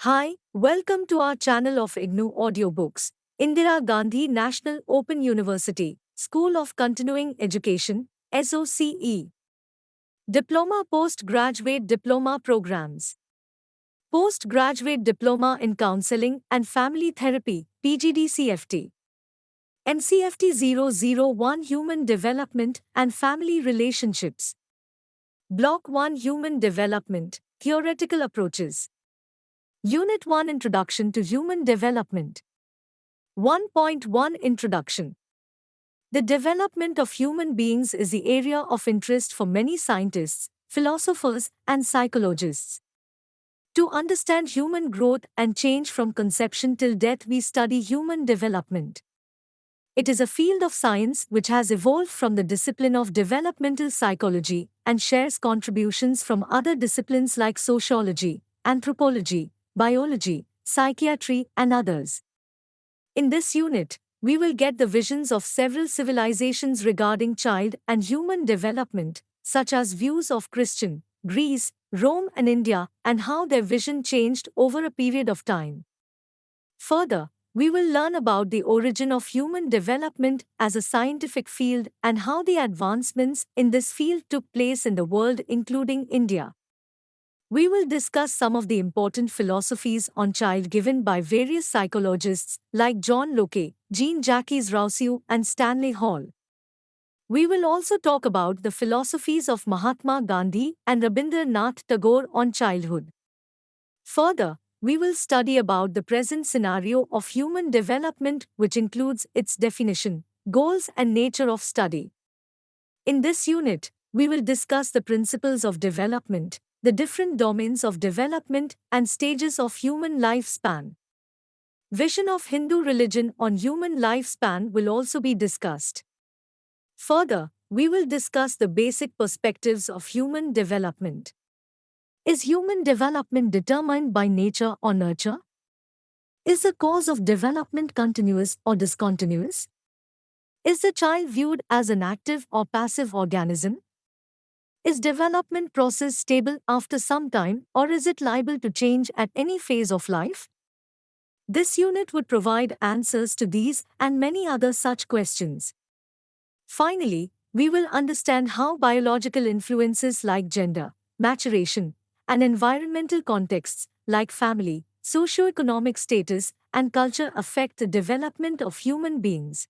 Hi, welcome to our channel of IGNOU Audiobooks, Indira Gandhi National Open University, School of Continuing Education, SOCE. Diploma Postgraduate Diploma Programs. Postgraduate Diploma in Counselling and Family Therapy, PGDCFT. MCFT 001 Human Development and Family Relationships. Block-1 Human Development, Theoretical Approaches. Unit 1 Introduction to Human Development. 1.1 Introduction. The development of human beings is the area of interest for many scientists, philosophers, and psychologists. To understand human growth and change from conception till death, we study human development. It is a field of science which has evolved from the discipline of developmental psychology and shares contributions from other disciplines like sociology, anthropology, biology, psychiatry, and others. In this unit, we will get the visions of several civilizations regarding child and human development, such as views of Christian, Greece, Rome, and India, and how their vision changed over a period of time. Further, we will learn about the origin of human development as a scientific field and how the advancements in this field took place in the world, including India. We will discuss some of the important philosophies on child given by various psychologists like John Locke, Jean-Jacques Rousseau, and Stanley Hall. We will also talk about the philosophies of Mahatma Gandhi and Rabindranath Tagore on childhood. Further, we will study about the present scenario of human development, which includes its definition, goals, and nature of study. In this unit, we will discuss the principles of development, the different domains of development and stages of human lifespan. Vision of Hindu religion on human lifespan will also be discussed. Further, we will discuss the basic perspectives of human development. Is human development determined by nature or nurture? Is the cause of development continuous or discontinuous? Is the child viewed as an active or passive organism? Is development process stable after some time, or is it liable to change at any phase of life? This unit would provide answers to these and many other such questions. Finally, we will understand how biological influences like gender, maturation, and environmental contexts like family, socioeconomic status, and culture affect the development of human beings.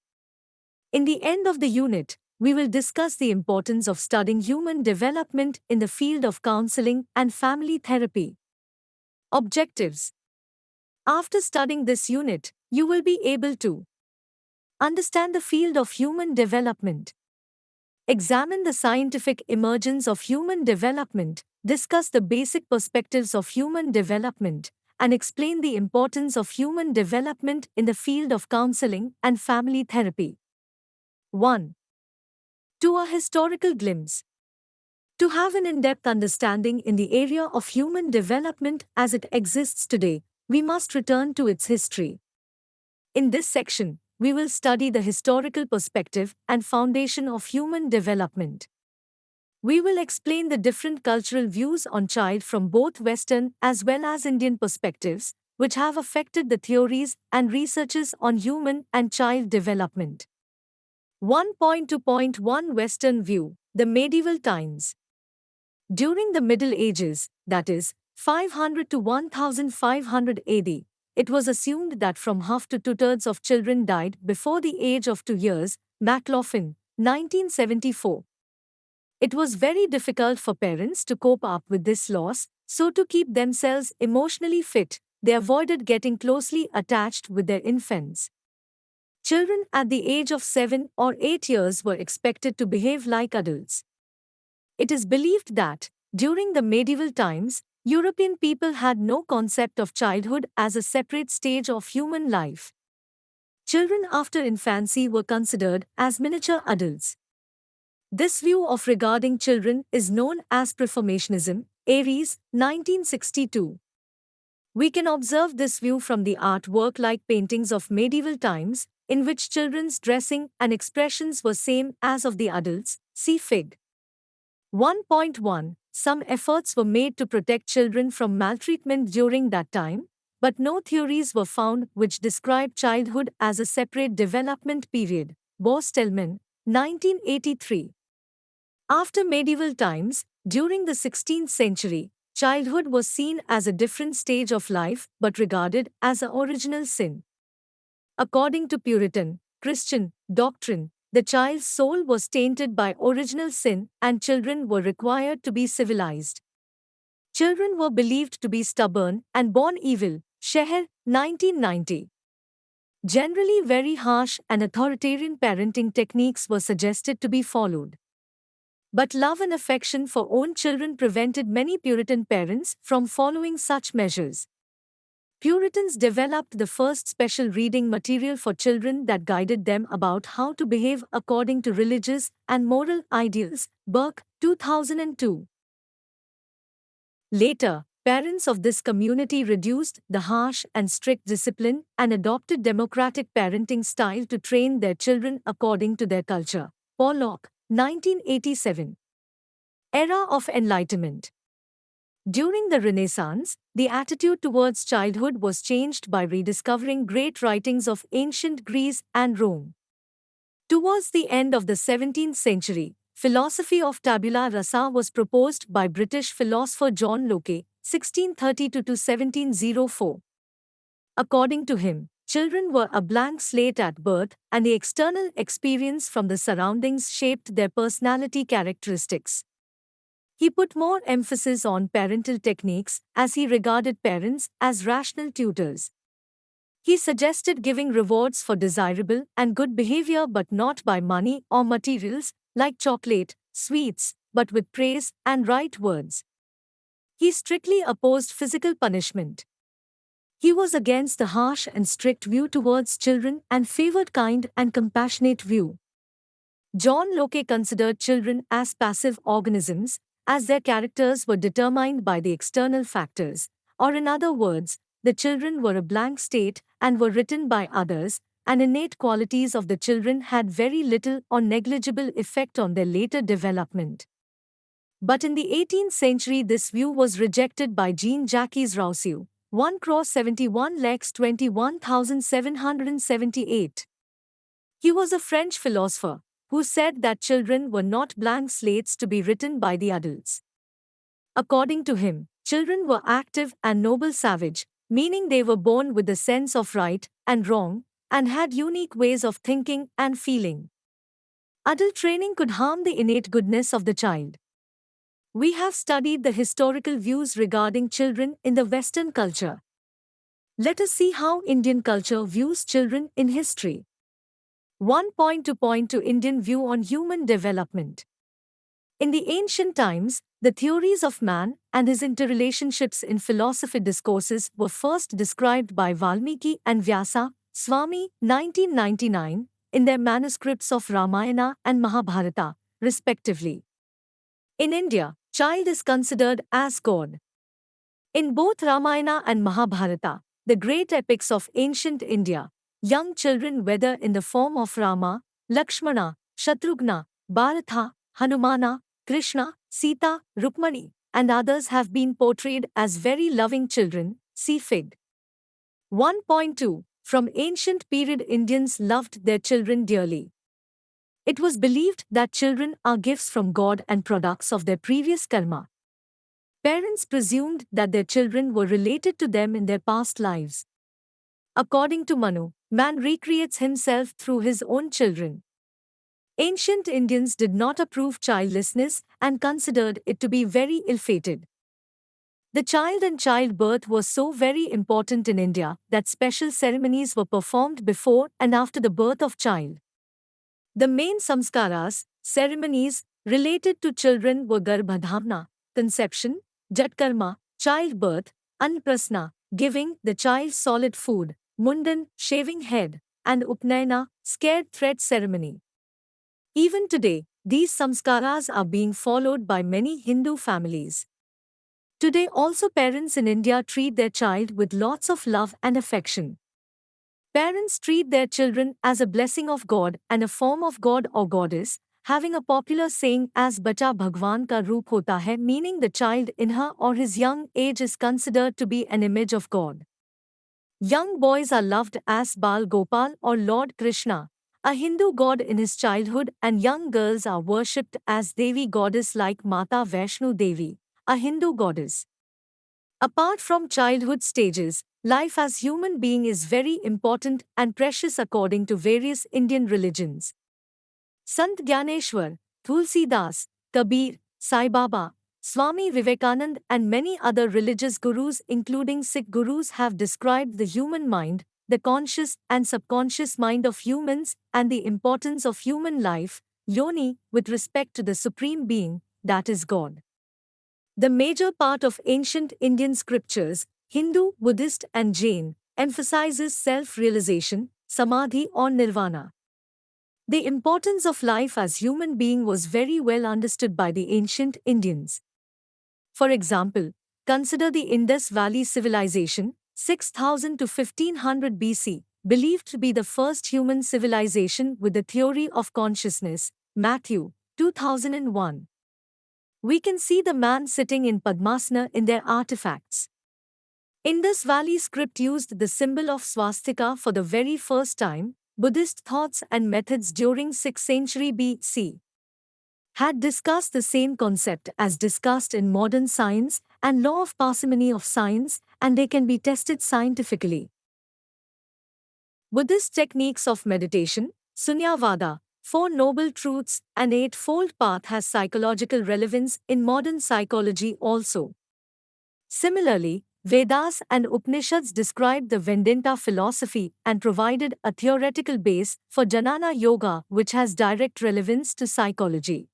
In the end of the unit, we will discuss the importance of studying human development in the field of counseling and family therapy. Objectives. After studying this unit, you will be able to understand the field of human development, examine the scientific emergence of human development, discuss the basic perspectives of human development, and explain the importance of human development in the field of counseling and family therapy. 1. To a historical glimpse. To have an in-depth understanding in the area of human development as it exists today, we must return to its history. In this section, we will study the historical perspective and foundation of human development. We will explain the different cultural views on child from both Western as well as Indian perspectives, which have affected the theories and researches on human and child development. 1.2.1 Western View, the Medieval Times. During the Middle Ages, that is, 500 to 1500 AD, it was assumed that from half to two-thirds of children died before the age of 2 years, McLaughlin, 1974. It was very difficult for parents to cope up with this loss, so to keep themselves emotionally fit, they avoided getting closely attached with their infants. Children at the age of 7 or 8 years were expected to behave like adults. It is believed that, during the medieval times, European people had no concept of childhood as a separate stage of human life. Children after infancy were considered as miniature adults. This view of regarding children is known as preformationism, Aries, 1962. We can observe this view from the artwork like paintings of medieval times, in which children's dressing and expressions were same as of the adults, see Fig. 1.1. Some efforts were made to protect children from maltreatment during that time, but no theories were found which describe childhood as a separate development period. Bostelman, 1983. After medieval times, during the 16th century, childhood was seen as a different stage of life but regarded as an original sin. According to Puritan, Christian doctrine, the child's soul was tainted by original sin and children were required to be civilized. Children were believed to be stubborn and born evil. Sheher, 1990. Generally very harsh and authoritarian parenting techniques were suggested to be followed. But love and affection for own children prevented many Puritan parents from following such measures. Puritans developed the first special reading material for children that guided them about how to behave according to religious and moral ideals. Burke, 2002. Later, parents of this community reduced the harsh and strict discipline and adopted democratic parenting style to train their children according to their culture. Pollock, 1987. Era of Enlightenment. During the Renaissance, the attitude towards childhood was changed by rediscovering great writings of ancient Greece and Rome. Towards the end of the 17th century, philosophy of tabula rasa was proposed by British philosopher John Locke, 1632–1704. According to him, children were a blank slate at birth, and the external experience from the surroundings shaped their personality characteristics. He put more emphasis on parental techniques as he regarded parents as rational tutors. He suggested giving rewards for desirable and good behavior but not by money or materials, like chocolate, sweets, but with praise and right words. He strictly opposed physical punishment. He was against the harsh and strict view towards children and favored kind and compassionate view. John Locke considered children as passive organisms, as their characters were determined by the external factors, or in other words, the children were a blank state and were written by others, and innate qualities of the children had very little or negligible effect on their later development. But in the 18th century this view was rejected by Jean-Jacques Rousseau, 1/71,21,778. He was a French philosopher who said that children were not blank slates to be written by the adults. According to him, children were active and noble savage, meaning they were born with a sense of right and wrong, and had unique ways of thinking and feeling. Adult training could harm the innate goodness of the child. We have studied the historical views regarding children in the Western culture. Let us see how Indian culture views children in history. 1. Point to Indian view on human development. In the ancient times, the theories of man and his interrelationships in philosophy discourses were first described by Valmiki and Vyasa, Swami, 1999, in their manuscripts of Ramayana and Mahabharata, respectively. In India, child is considered as God. In both Ramayana and Mahabharata, the great epics of ancient India, young children, whether in the form of Rama, Lakshmana, Shatrughna, Bharata, Hanumana, Krishna, Sita, Rukmani, and others have been portrayed as very loving children. See Fig. 1.2. From ancient period Indians loved their children dearly. It was believed that children are gifts from God and products of their previous karma. Parents presumed that their children were related to them in their past lives. According to Manu, man recreates himself through his own children. Ancient Indians did not approve childlessness and considered it to be very ill-fated. The child and childbirth was so very important in India that special ceremonies were performed before and after the birth of child. The main samskaras, ceremonies, related to children were Garbhadhana, conception, Jatkarma, childbirth, Annaprasna, giving the child solid food, Mundan, shaving head, and Upnayana, scared thread ceremony. Even today, these samskaras are being followed by many Hindu families. Today also parents in India treat their child with lots of love and affection. Parents treat their children as a blessing of God and a form of God or goddess, having a popular saying as Bacha Bhagwan ka roop hota hai, meaning the child in her or his young age is considered to be an image of God. Young boys are loved as Bal Gopal or Lord Krishna, a Hindu god in his childhood, and young girls are worshipped as Devi goddess like Mata Vaishno Devi, a Hindu goddess. Apart from childhood stages, life as human being is very important and precious according to various Indian religions. Sant Gyaneshwar, Tulsidas, Kabir, Sai Baba, Swami Vivekanand and many other religious gurus including Sikh gurus have described the human mind, the conscious and subconscious mind of humans and the importance of human life, yoni, with respect to the supreme being, that is God. The major part of ancient Indian scriptures, Hindu, Buddhist and Jain, emphasizes self-realization, samadhi or nirvana. The importance of life as human being was very well understood by the ancient Indians. For example, consider the Indus Valley Civilization, 6000 to 1500 BC, believed to be the first human civilization with the theory of consciousness, Matthew, 2001. We can see the man sitting in Padmasana in their artifacts. Indus Valley script used the symbol of swastika for the very first time. Buddhist thoughts and methods during 6th century BC had discussed the same concept as discussed in modern science and law of parsimony of science, and they can be tested scientifically. Buddhist techniques of meditation, Sunyavada, Four Noble Truths and Eightfold Path has psychological relevance in modern psychology also. Similarly, Vedas and Upanishads described the Vedanta philosophy and provided a theoretical base for Jnana Yoga which has direct relevance to psychology.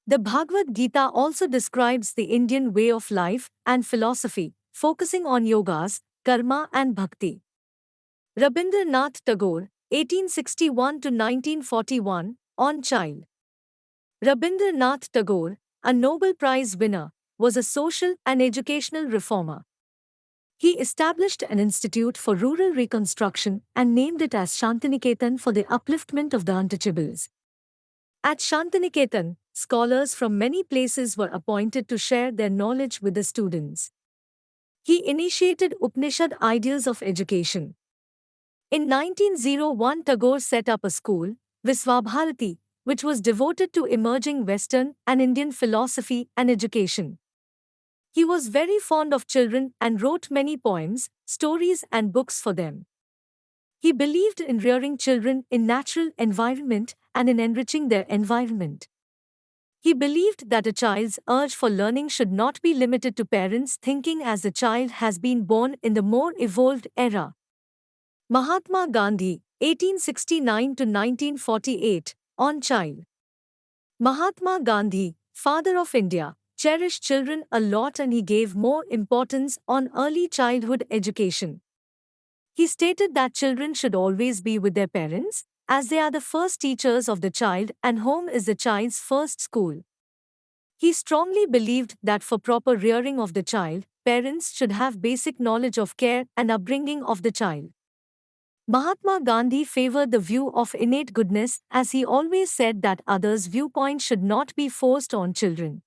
The Bhagavad Gita also describes the Indian way of life and philosophy, focusing on yogas, karma and bhakti. Rabindranath Tagore, 1861 to 1941, on child. Rabindranath Tagore, a Nobel Prize winner, was a social and educational reformer. He established an institute for rural reconstruction and named it as Shantiniketan for the upliftment of the untouchables. At Shantiniketan, scholars from many places were appointed to share their knowledge with the students. He initiated Upanishad ideals of education. In 1901, Tagore set up a school, Viswabharati, which was devoted to emerging Western and Indian philosophy and education. He was very fond of children and wrote many poems, stories and books for them. He believed in rearing children in natural environment and in enriching their environment. He believed that a child's urge for learning should not be limited to parents' thinking as the child has been born in the more evolved era. Mahatma Gandhi, 1869 to 1948, on child. Mahatma Gandhi, father of India, cherished children a lot and he gave more importance on early childhood education. He stated that children should always be with their parents, as they are the first teachers of the child and home is the child's first school. He strongly believed that for proper rearing of the child, parents should have basic knowledge of care and upbringing of the child. Mahatma Gandhi favored the view of innate goodness as he always said that others' viewpoint should not be forced on children.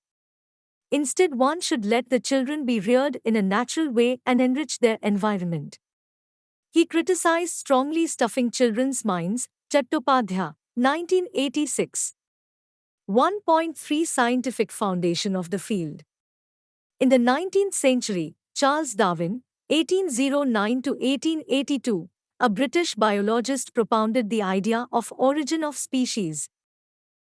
Instead, one should let the children be reared in a natural way and enrich their environment. He criticized strongly stuffing children's minds, Chattopadhyay, 1986. 1.3 Scientific foundation of the field. In the 19th century, Charles Darwin, 1809 to 1882, a British biologist propounded the idea of origin of species.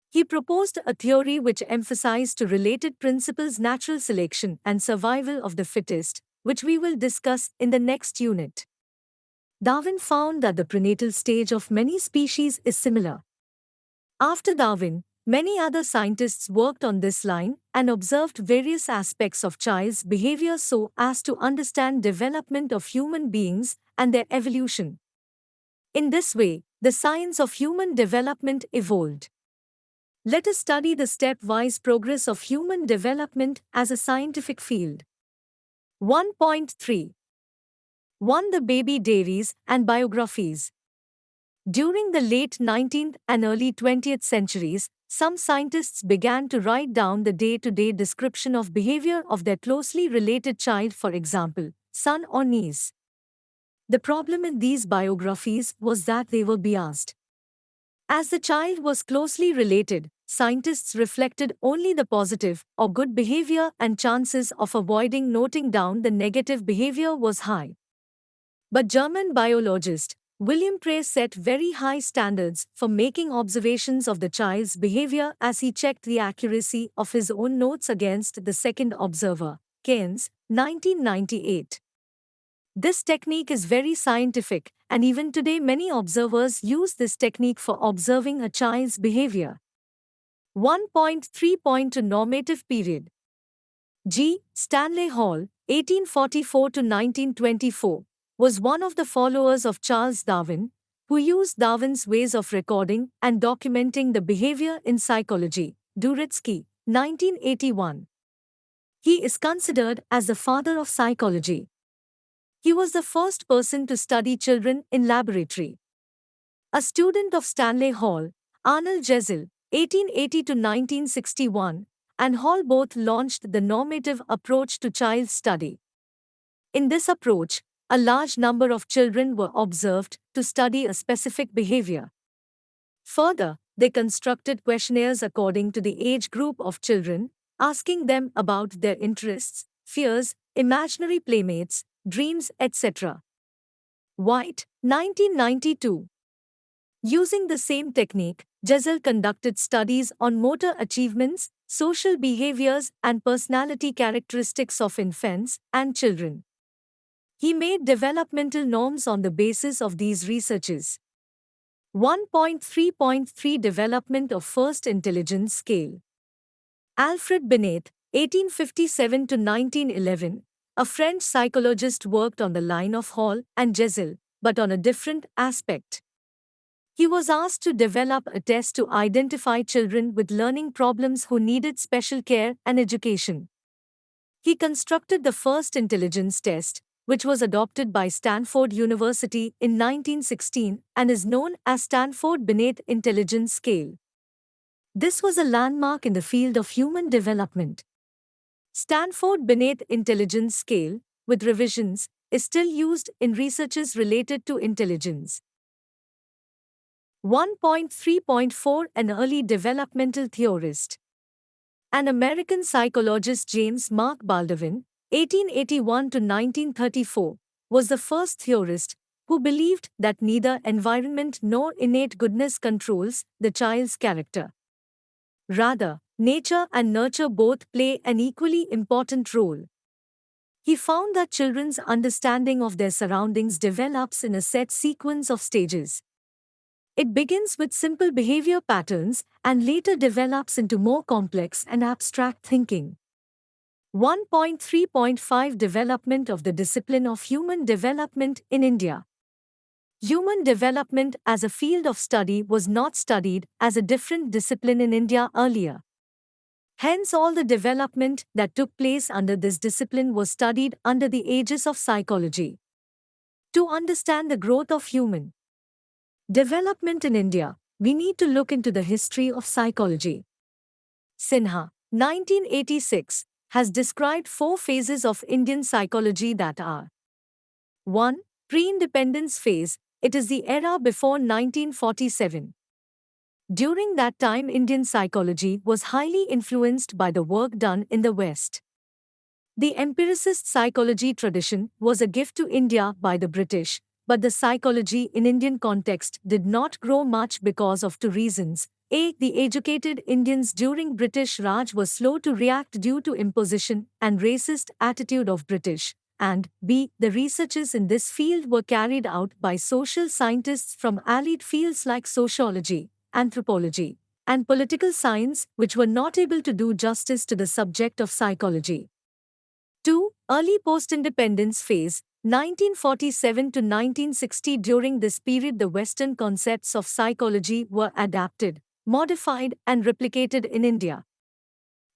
He proposed a theory which emphasized two related principles: natural selection and survival of the fittest, which we will discuss in the next unit. Darwin found that the prenatal stage of many species is similar. After Darwin, many other scientists worked on this line and observed various aspects of child's behavior so as to understand development of human beings and their evolution. In this way, the science of human development evolved. Let us study the stepwise progress of human development as a scientific field. 1.3. 1. The baby diaries and biographies. During the late 19th and early 20th centuries, some scientists began to write down the day-to-day description of behavior of their closely related child, for example, son or niece. The problem in these biographies was that they were biased. As the child was closely related, scientists reflected only the positive or good behavior, and chances of avoiding noting down the negative behavior was high. But German biologist William Prey set very high standards for making observations of the child's behavior as he checked the accuracy of his own notes against the second observer, Keynes, 1998. This technique is very scientific, and even today many observers use this technique for observing a child's behavior. 1.3.2 Normative period. G. Stanley Hall, 1844 to 1924, was one of the followers of Charles Darwin, who used Darwin's ways of recording and documenting the behavior in psychology. Duritsky, 1981. He is considered as the father of psychology. He was the first person to study children in laboratory. A student of Stanley Hall, Arnold Gesell, 1880 to 1961, and Hall both launched the normative approach to child study. In this approach, a large number of children were observed to study a specific behavior. Further, they constructed questionnaires according to the age group of children, asking them about their interests, fears, imaginary playmates, dreams, etc. White, 1992. Using the same technique, Gesell conducted studies on motor achievements, social behaviors, and personality characteristics of infants and children. He made developmental norms on the basis of these researches. 1.3.3 Development of First Intelligence Scale. Alfred Binet, 1857 to 1911, a French psychologist, worked on the line of Hall and Gesell, but on a different aspect. He was asked to develop a test to identify children with learning problems who needed special care and education. He constructed the first intelligence test, which was adopted by Stanford University in 1916 and is known as Stanford-Binet Intelligence Scale. This was a landmark in the field of human development. Stanford-Binet Intelligence Scale, with revisions, is still used in researches related to intelligence. 1.3.4 An early developmental theorist. An American psychologist, James Mark Baldwin, 1881 to 1934, was the first theorist who believed that neither environment nor innate goodness controls the child's character. Rather, nature and nurture both play an equally important role. He found that children's understanding of their surroundings develops in a set sequence of stages. It begins with simple behavior patterns and later develops into more complex and abstract thinking. 1.3.5 Development of the discipline of human development in India. Human development as a field of study was not studied as a different discipline in India earlier. Hence, all the development that took place under this discipline was studied under the aegis of psychology. To understand the growth of human development in India, we need to look into the history of psychology. Sinha, 1986, has described 4 phases of Indian psychology that are: 1. Pre-independence phase. It is the era before 1947. During that time, Indian psychology was highly influenced by the work done in the West. The empiricist psychology tradition was a gift to India by the British, but the psychology in Indian context did not grow much because of 2 reasons. A. The educated Indians during British Raj were slow to react due to imposition and racist attitude of British. And B. The researches in this field were carried out by social scientists from allied fields like sociology, anthropology, and political science, which were not able to do justice to the subject of psychology. 2. Early post-independence phase, 1947 to 1960. During this period, the Western concepts of psychology were adapted, modified, and replicated in India.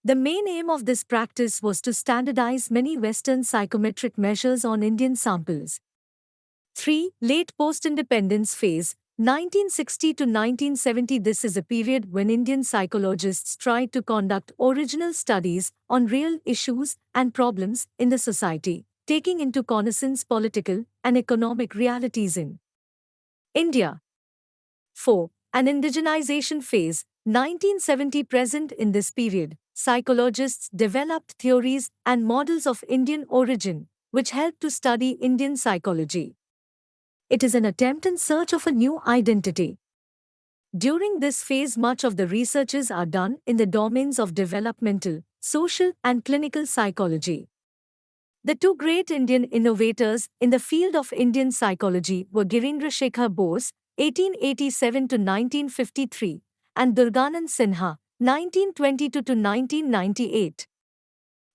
The main aim of this practice was to standardize many Western psychometric measures on Indian samples. 3. Late post-independence phase, 1960 to 1970. This is a period when Indian psychologists tried to conduct original studies on real issues and problems in the society, taking into cognizance political and economic realities in India. 4. An indigenization phase, 1970 present in this period. Psychologists developed theories and models of Indian origin, which helped to study Indian psychology. It is an attempt in search of a new identity. During this phase, much of the researches are done in the domains of developmental, social, and clinical psychology. The two great Indian innovators in the field of Indian psychology were Girendra Shekhar Bose, 1887 to 1953, and Durganand Sinha, 1922 to 1998.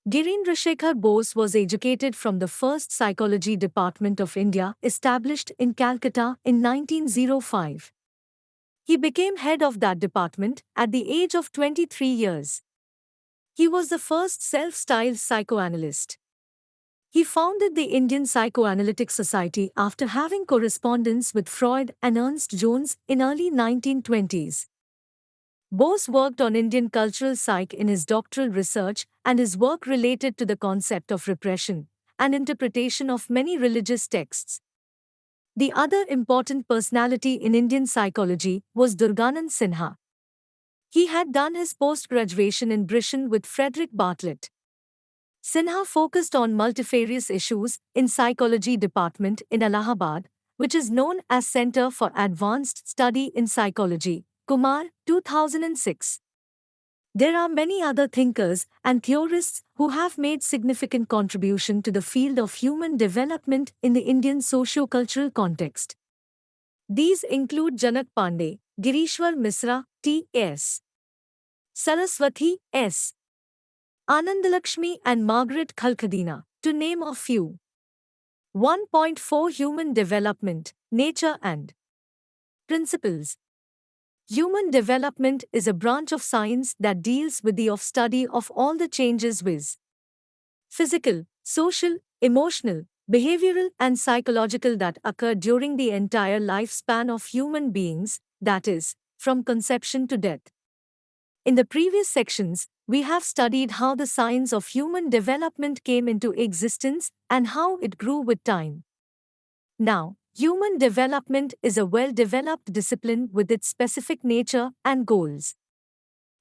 Girendra Shekhar Bose was educated from the first Psychology Department of India, established in Calcutta in 1905. He became head of that department at the age of 23 years. He was the first self-styled psychoanalyst. He founded the Indian Psychoanalytic Society after having correspondence with Freud and Ernst Jones in early 1920s. Bose worked on Indian cultural psych in his doctoral research, and his work related to the concept of repression and interpretation of many religious texts. The other important personality in Indian psychology was Durganand Sinha. He had done his post-graduation in Britain with Frederick Bartlett. Sinha focused on multifarious issues in Psychology Department in Allahabad, which is known as Center for Advanced Study in Psychology, Kumar, 2006. There are many other thinkers and theorists who have made significant contribution to the field of human development in the Indian socio-cultural context. These include Janak Pandey, Girishwar Misra, T.S. Saraswati, S. Anandalakshmi and Margaret Khalkhadina, to name a few. 1.4 Human Development, Nature and Principles. Human development is a branch of science that deals with the study of all the changes with physical, social, emotional, behavioral and psychological that occur during the entire lifespan of human beings, that is, from conception to death. In the previous sections, we have studied how the science of human development came into existence and how it grew with time. Now, human development is a well-developed discipline with its specific nature and goals.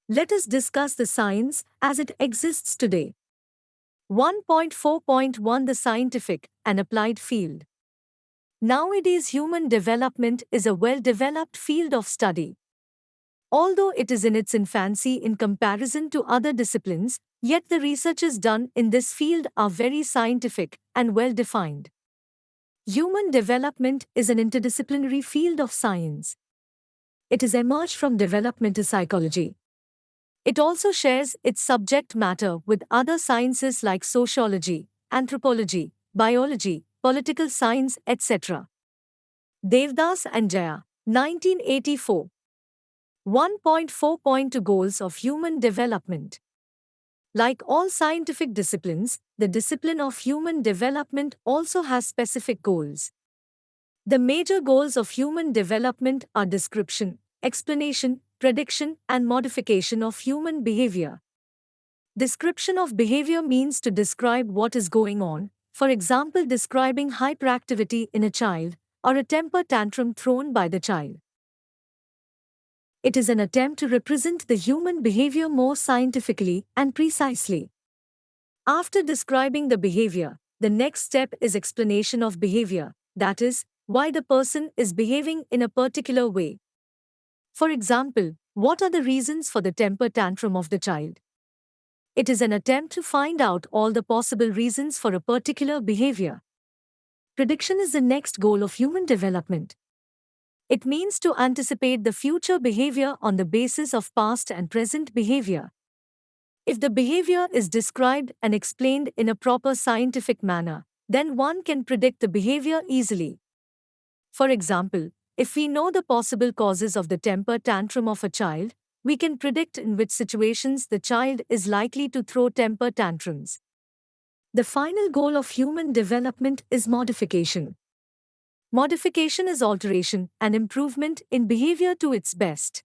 Let us discuss the science as it exists today. 1.4.1 The scientific and applied field. Nowadays, human development is a well-developed field of study. Although it is in its infancy in comparison to other disciplines, yet the researches done in this field are very scientific and well-defined. Human development is an interdisciplinary field of science. It is emerged from developmental psychology. It also shares its subject matter with other sciences like sociology, anthropology, biology, political science, etc. Devdas and Jaya, 1984. 1.4.2 Goals of Human Development. Like all scientific disciplines, the discipline of human development also has specific goals. The major goals of human development are description, explanation, prediction, and modification of human behavior. Description of behavior means to describe what is going on, for example, describing hyperactivity in a child or a temper tantrum thrown by the child. It is an attempt to represent the human behavior more scientifically and precisely. After describing the behavior, the next step is explanation of behavior, that is, why the person is behaving in a particular way. For example, what are the reasons for the temper tantrum of the child? It is an attempt to find out all the possible reasons for a particular behavior. Prediction is the next goal of human development. It means to anticipate the future behavior on the basis of past and present behavior. If the behavior is described and explained in a proper scientific manner, then one can predict the behavior easily. For example, if we know the possible causes of the temper tantrum of a child, we can predict in which situations the child is likely to throw temper tantrums. The final goal of human development is modification. Modification is alteration and improvement in behavior to its best.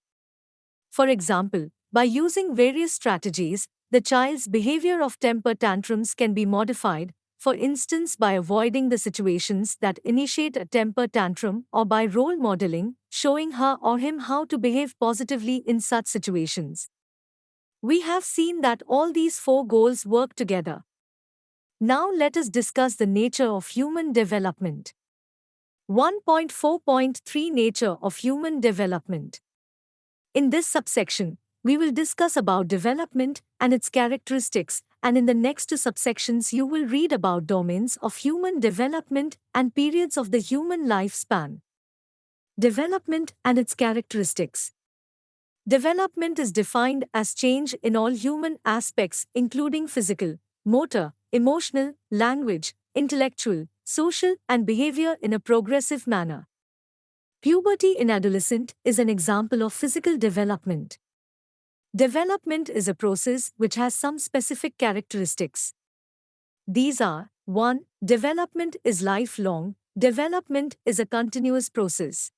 For example, by using various strategies, the child's behavior of temper tantrums can be modified. for instance by avoiding the situations that initiate a temper tantrum or by role modeling, showing her or him how to behave positively in such situations. We have seen that all these four goals work together. Now let us discuss the nature of human development. 1.4.3 Nature of Human Development. In this subsection, we will discuss about development and its characteristics, and in the next two subsections you will read about domains of human development and periods of the human lifespan. Development and its characteristics. Development is defined as change in all human aspects including physical, motor, emotional, language, intellectual, social, and behavior in a progressive manner. Puberty in adolescent is an example of physical development. Development is a process which has some specific characteristics. These are: 1. Development is lifelong. Development is a continuous process.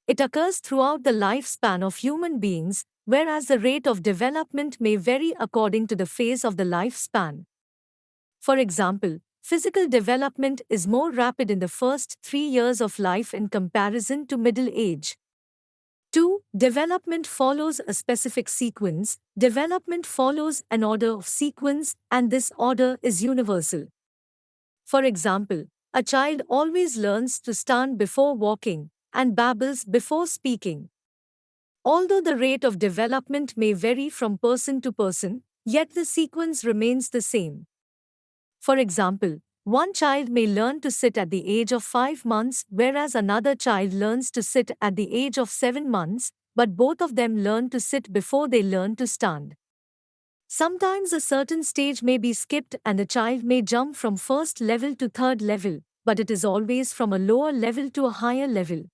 It occurs throughout the lifespan of human beings, whereas the rate of development may vary according to the phase of the lifespan. For example, physical development is more rapid in the first 3 years of life in comparison to middle age. 2. Development follows a specific sequence. Development follows an order of sequence, and this order is universal. For example, a child always learns to stand before walking and babbles before speaking. Although the rate of development may vary from person to person, yet the sequence remains the same. For example, one child may learn to sit at the age of 5 months, whereas another child learns to sit at the age of 7 months, but both of them learn to sit before they learn to stand. Sometimes a certain stage may be skipped and a child may jump from first level to third level, but it is always from a lower level to a higher level.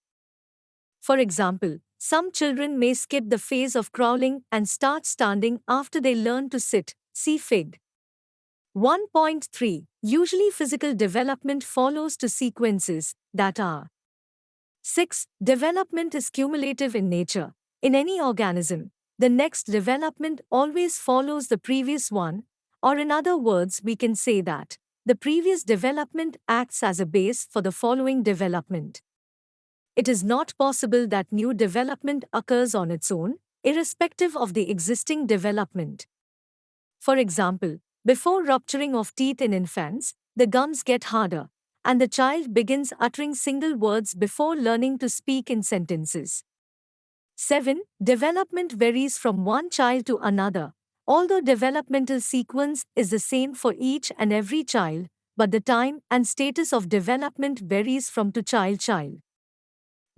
For example, some children may skip the phase of crawling and start standing after they learn to sit. See Fig. 1.3. Usually physical development follows two sequences, that are: 6. Development is cumulative in nature. In any organism, the next development always follows the previous one, or in other words we can say that the previous development acts as a base for the following development. It is not possible that new development occurs on its own, irrespective of the existing development. For example, before rupturing of teeth in infants, the gums get harder, and the child begins uttering single words before learning to speak in sentences. 7. Development varies from one child to another. Although developmental sequence is the same for each and every child, but the time and status of development varies from to child.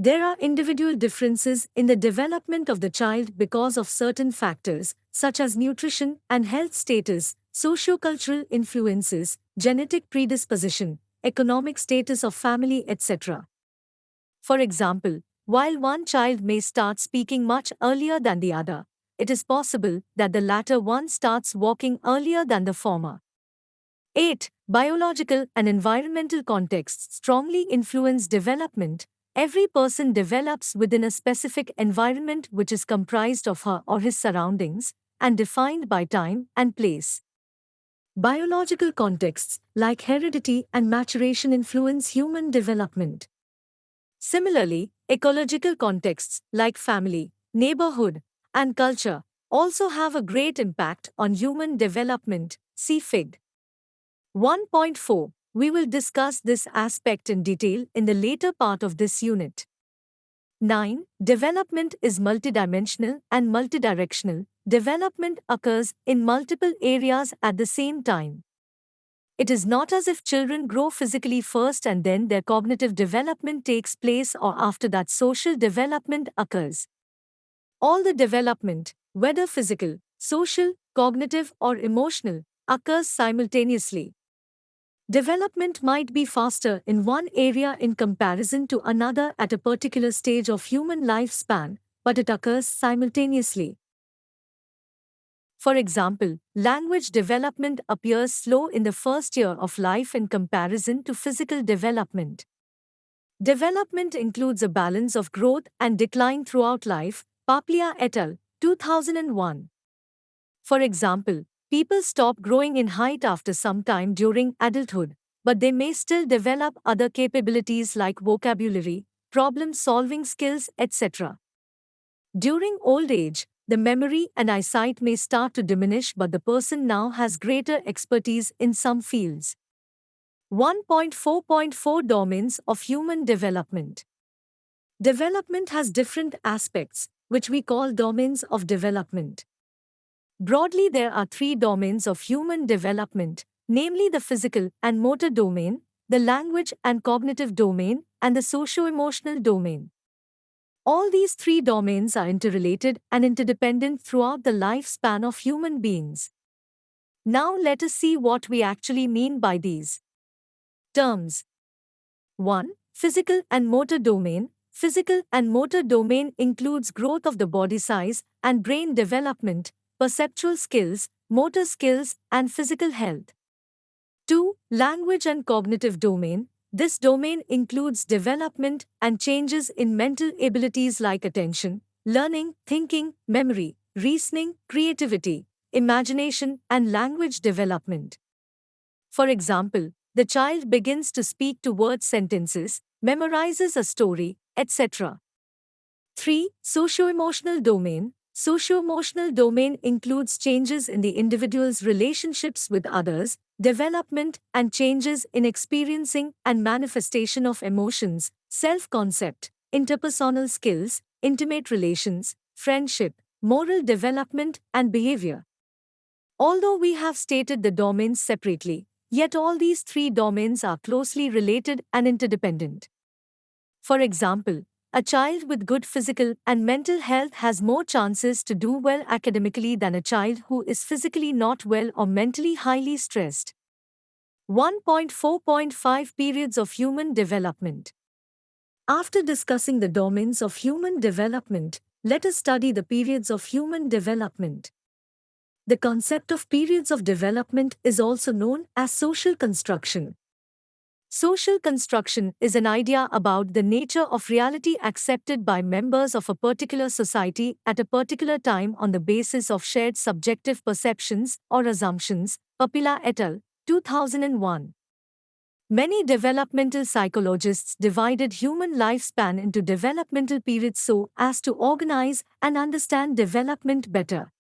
There are individual differences in the development of the child because of certain factors, such as nutrition and health status, sociocultural influences, genetic predisposition, economic status of family, etc. For example, while one child may start speaking much earlier than the other, it is possible that the latter one starts walking earlier than the former. 8. Biological and environmental contexts strongly influence development. Every person develops within a specific environment which is comprised of her or his surroundings and defined by time and place. Biological contexts, like heredity and maturation, influence human development. Similarly, ecological contexts, like family, neighborhood, and culture, also have a great impact on human development. See Fig. 1.4. We will discuss this aspect in detail in the later part of this unit. 9. Development is multidimensional and multidirectional. Development occurs in multiple areas at the same time. It is not as if children grow physically first and then their cognitive development takes place, or after that social development occurs. All the development, whether physical, social, cognitive, or emotional, occurs simultaneously. Development might be faster in one area in comparison to another at a particular stage of human lifespan, but it occurs simultaneously. For example, language development appears slow in the first year of life in comparison to physical development. Development includes a balance of growth and decline throughout life. Paplia et al., 2001. For example, People stop growing in height after some time during adulthood, but they may still develop other capabilities like vocabulary, problem-solving skills, etc. During old age, the memory and eyesight may start to diminish, but the person now has greater expertise in some fields. 1.4.4 Domains of Human Development. Development has different aspects, which we call domains of development. Broadly, there are three domains of human development, namely the physical and motor domain, the language and cognitive domain, and the socio-emotional domain. All these three domains are interrelated and interdependent throughout the lifespan of human beings. Now let us see what we actually mean by these terms. 1. Physical and motor domain. Physical and motor domain includes growth of the body size and brain development, perceptual skills, motor skills, and physical health. 2. Language and cognitive domain. This domain includes development and changes in mental abilities like attention, learning, thinking, memory, reasoning, creativity, imagination, and language development. For example, the child begins to speak to word sentences, memorizes a story, etc. 3. Socio-emotional domain. Socio-emotional domain includes changes in the individual's relationships with others, development and changes in experiencing and manifestation of emotions, self-concept, interpersonal skills, intimate relations, friendship, moral development, and behavior. Although we have stated the domains separately, yet all these three domains are closely related and interdependent. For example, a child with good physical and mental health has more chances to do well academically than a child who is physically not well or mentally highly stressed. 1.4.5 Periods of Human Development. After discussing the domains of human development, let us study the periods of human development. The concept of periods of development is also known as social construction. Social construction is an idea about the nature of reality accepted by members of a particular society at a particular time on the basis of shared subjective perceptions or assumptions. Papila et al., 2001. Many developmental psychologists divided human lifespan into developmental periods so as to organize and understand development better.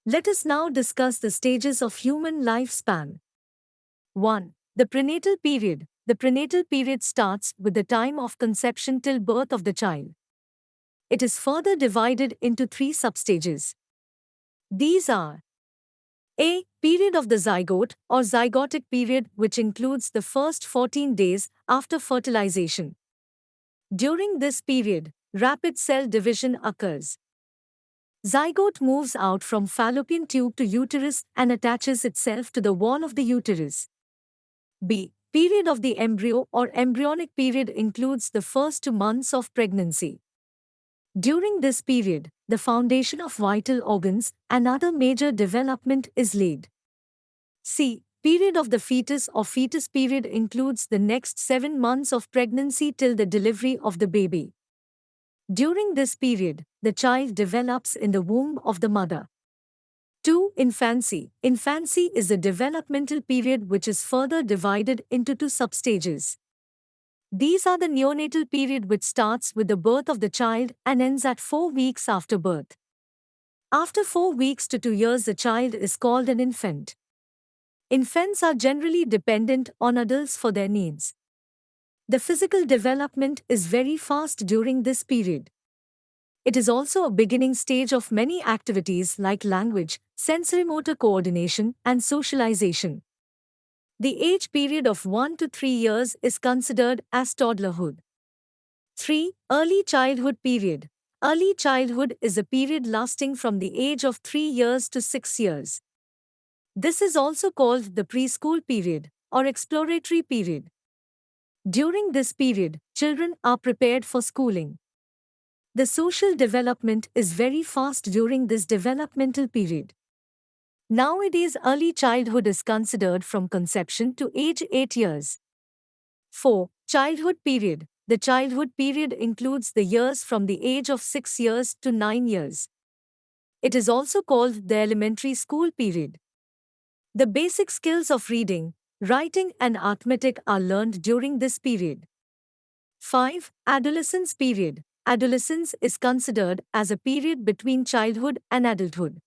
Let us now discuss the stages of human lifespan. 1. The prenatal period. The prenatal period starts with the time of conception till birth of the child. It is further divided into three substages. These are: A. Period of the zygote or zygotic period, which includes the first 14 days after fertilization. During this period, rapid cell division occurs. Zygote moves out from fallopian tube to uterus and attaches itself to the wall of the uterus. B. Period of the embryo or embryonic period includes the first 2 months of pregnancy. During this period, the foundation of vital organs and other major development is laid. C. Period of the fetus or fetus period includes the next 7 months of pregnancy till the delivery of the baby. During this period, the child develops in the womb of the mother. 2. Infancy. Infancy is a developmental period which is further divided into 2 substages. These are the neonatal period, which starts with the birth of the child and ends at 4 weeks after birth. After 4 weeks to 2 years, the child is called an infant. Infants are generally dependent on adults for their needs. The physical development is very fast during this period. It is also a beginning stage of many activities like language, sensory-motor coordination, and socialization. The age period of 1 to 3 years is considered as toddlerhood. 3. Early childhood period. Early childhood is a period lasting from the age of 3 years to 6 years. This is also called the preschool period or exploratory period. During this period, children are prepared for schooling. The social development is very fast during this developmental period. Nowadays, early childhood is considered from conception to age 8 years. 4. Childhood period. The childhood period includes the years from the age of 6 years to 9 years. It is also called the elementary school period. The basic skills of reading, writing, and arithmetic are learned during this period. 5. Adolescence period. Adolescence is considered as a period between childhood and adulthood.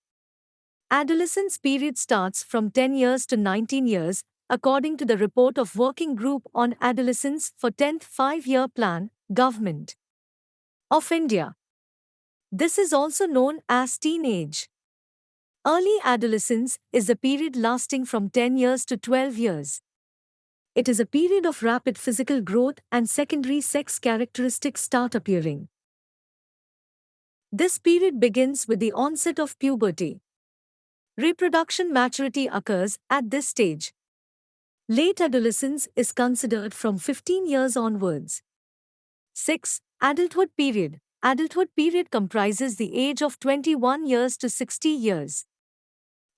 Adolescence period starts from 10 years to 19 years, according to the report of Working Group on Adolescence for 10th Five-Year Plan, Government of India. This is also known as teenage. Early adolescence is a period lasting from 10 years to 12 years. It is a period of rapid physical growth and secondary sex characteristics start appearing. This period begins with the onset of puberty. Reproduction maturity occurs at this stage. Late adolescence is considered from 15 years onwards. 6. Adulthood period. Adulthood period comprises the age of 21 years to 60 years.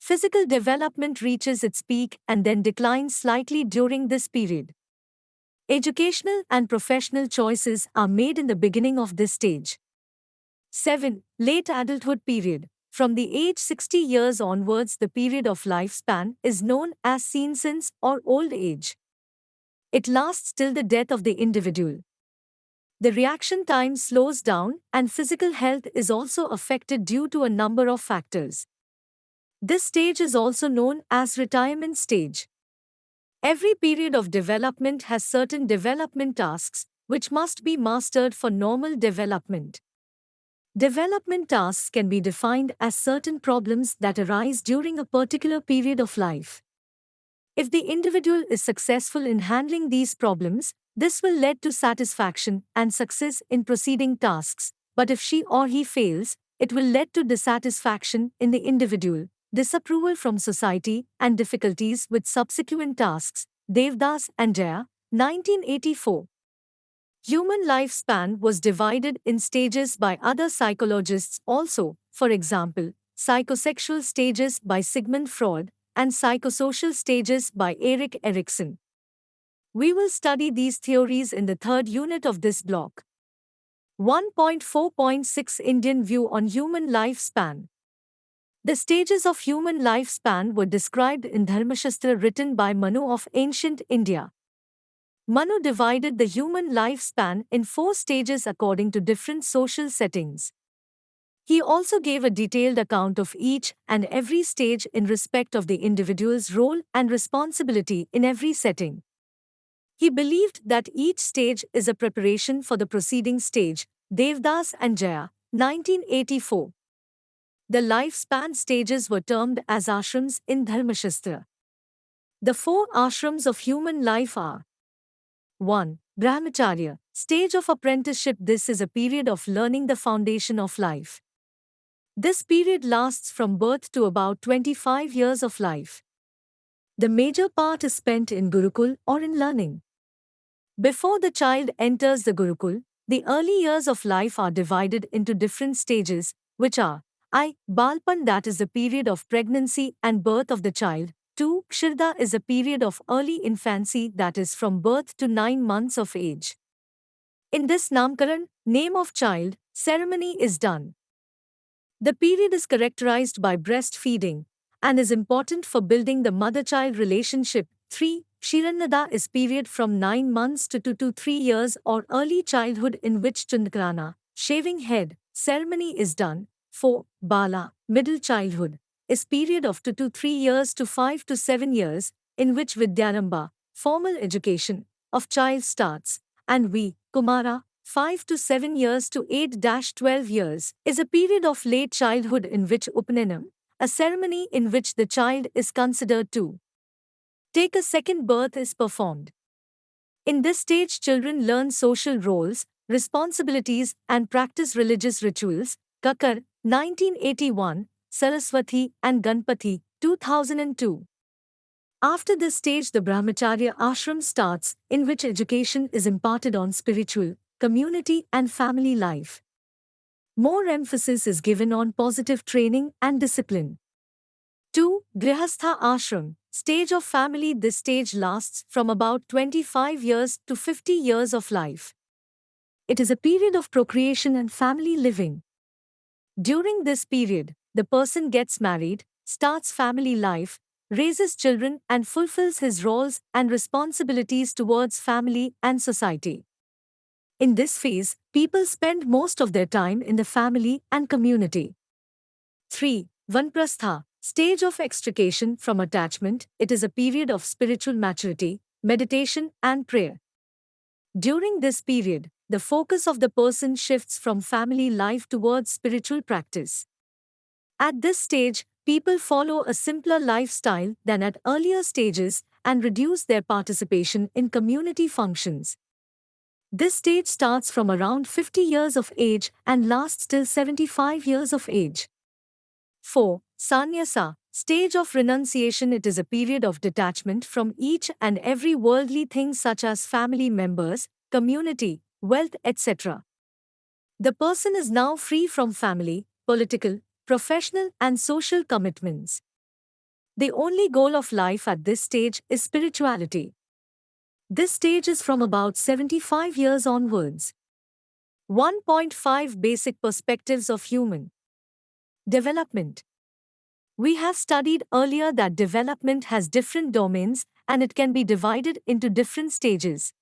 Physical development reaches its peak and then declines slightly during this period. Educational and professional choices are made in the beginning of this stage. 7. Late adulthood period. From the age 60 years onwards, the period of lifespan is known as senescence or old age. It lasts till the death of the individual. The reaction time slows down and physical health is also affected due to a number of factors. This stage is also known as retirement stage. Every period of development has certain development tasks which must be mastered for normal development. Development tasks can be defined as certain problems that arise during a particular period of life. If the individual is successful in handling these problems, this will lead to satisfaction and success in proceeding tasks, but if she or he fails, it will lead to dissatisfaction in the individual, disapproval from society, and difficulties with subsequent tasks. Devdas and Jaya, 1984. Human lifespan was divided in stages by other psychologists also, for example, psychosexual stages by Sigmund Freud and psychosocial stages by Erik Erikson. We will study these theories in the third unit of this block. 1.4.6 Indian View on Human Lifespan. The stages of human lifespan were described in Dharmashastra written by Manu of ancient India. Manu divided the human lifespan in 4 stages according to different social settings. He also gave a detailed account of each and every stage in respect of the individual's role and responsibility in every setting. He believed that each stage is a preparation for the preceding stage. Devdas and Jaya, 1984. The lifespan stages were termed as ashrams in Dharmashastra. The 4 ashrams of human life are: 1. Brahmacharya, stage of apprenticeship. This is a period of learning the foundation of life. This period lasts from birth to about 25 years of life. The major part is spent in Gurukul or in learning. Before the child enters the Gurukul, the early years of life are divided into different stages, which are: I. Balpan, that is the period of pregnancy and birth of the child. 2. Kshirda is a period of early infancy, that is from birth to 9 months of age. In this Namkaran, name of child, ceremony is done. The period is characterized by breastfeeding and is important for building the mother-child relationship. 3. Shirannada is period from 9 months to 2 to 3 years or early childhood in which Chandkrana, shaving head, ceremony is done. 4. Bala, middle childhood, is period of 2 to 3 years to 5 to 7 years, in which Vidyaramba, formal education, of child starts, and V. Kumara, 5 to 7 years to 8-12 years, is a period of late childhood in which Upanenam, a ceremony in which the child is considered to take a second birth, is performed. In this stage, children learn social roles, responsibilities, and practice religious rituals. Kakar, 1981, Saraswati and Ganpati, 2002. After this stage, the Brahmacharya ashram starts, in which education is imparted on spiritual, community, and family life. More emphasis is given on positive training and discipline. 2. Grihastha ashram, stage of family. This stage lasts from about 25 years to 50 years of life. It is a period of procreation and family living. During this period, the person gets married, starts family life, raises children and fulfills his roles and responsibilities towards family and society. In this phase, people spend most of their time in the family and community. 3. Vanprastha, stage of extrication from attachment. It is a period of spiritual maturity, meditation, and prayer. During this period, the focus of the person shifts from family life towards spiritual practice. At this stage, people follow a simpler lifestyle than at earlier stages and reduce their participation in community functions. This stage starts from around 50 years of age and lasts till 75 years of age. 4. Sannyasa, stage of renunciation. It is a period of detachment from each and every worldly thing such as family members, community, wealth, etc. The person is now free from family, political, professional and social commitments. The only goal of life at this stage is spirituality. This stage is from about 75 years onwards. 1.5 Basic perspectives of human development. We have studied earlier that development has different domains and it can be divided into different stages.